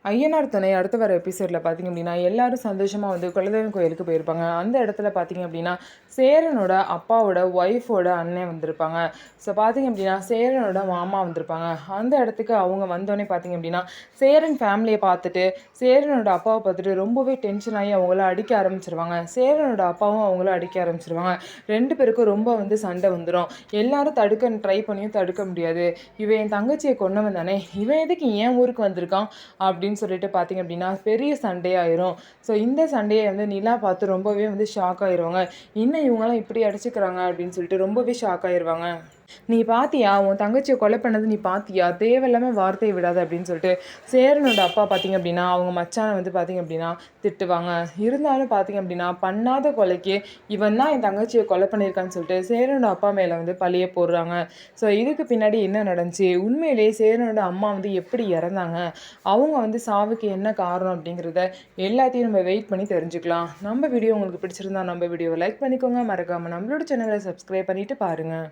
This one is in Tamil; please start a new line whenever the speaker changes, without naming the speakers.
ஐயனார் துணை அடுத்த வர எபிசோடில் பார்த்தீங்க அப்படின்னா எல்லாரும் சந்தோஷமாக வந்து குலதெய்வம் கோயிலுக்கு போயிருப்பாங்க. அந்த இடத்துல பார்த்தீங்க அப்படின்னா சேரனோட அப்பாவோட ஒய்ஃபோட அண்ணன் வந்திருப்பாங்க. ஸோ பார்த்தீங்க அப்படின்னா சேரனோட மாமா வந்திருப்பாங்க. அந்த இடத்துக்கு அவங்க வந்தோடனே பார்த்தீங்க அப்படின்னா சேரன் ஃபேமிலியை பார்த்துட்டு சேரனோட அப்பாவை பார்த்துட்டு ரொம்பவே டென்ஷன் ஆகி அவங்கள அடிக்க ஆரம்பிச்சிருவாங்க. சேரனோட அப்பாவும் அவங்கள அடிக்க ஆரம்பிச்சிருவாங்க. 2 பேருக்கும் ரொம்ப வந்து சண்டை வந்துடும். எல்லாரும் தடுக்க ட்ரை பண்ணியும் தடுக்க முடியாது. இவன் என் தங்கச்சியை கொன்னவன் தானே, இவன் எதுக்கு ஏன் ஊருக்கு வந்திருக்கான் அப்படின்னு சொல்லிட்டு பார்த்தீங்க அப்படின்னா பெரிய சண்டையாயிரும். ஸோ இந்த சண்டையை வந்து நிலா பார்த்து ரொம்பவே வந்து ஷாக் ஆயிடுவாங்க. இன்னும் இவங்களாம் இப்படி அடிச்சுக்கிறாங்க அப்படின்னு சொல்லிட்டு ரொம்பவே ஷாக் ஆயிடுவாங்க. நீ பாத்தியா, உன் தங்கச்சியை கொலை பண்ணது நீ பாத்தியா, தேவையில்லாமல் வார்த்தையை விடாத அப்படின்னு சொல்லிட்டு சேரனோட அப்பா பார்த்தீங்க அப்படின்னா அவங்க மச்சானை வந்து பார்த்தீங்க அப்படின்னா திட்டுவாங்க. இருந்தாலும் பார்த்தீங்க அப்படின்னா பண்ணாத கொலைக்கு இவன் தான் என் தங்கச்சியை கொலை பண்ணியிருக்கான்னு சொல்லிட்டு சேரனோட அப்பா மேலே வந்து பழிய போடுறாங்க. ஸோ இதுக்கு பின்னாடி என்ன நடந்துச்சு, உண்மையிலேயே சேரனோட அம்மா வந்து எப்படி இறந்தாங்க, அவங்க வந்து சாவுக்கு என்ன காரணம் அப்படிங்கிறத எல்லாத்தையும் நம்ம வெயிட் பண்ணி தெரிஞ்சுக்கலாம். நம்ம வீடியோ உங்களுக்கு பிடிச்சிருந்தா நம்ம வீடியோவை லைக் பண்ணிக்கோங்க. மறக்காமல் நம்மளோட சேனலை சப்ஸ்கிரைப் பண்ணிட்டு பாருங்கள்.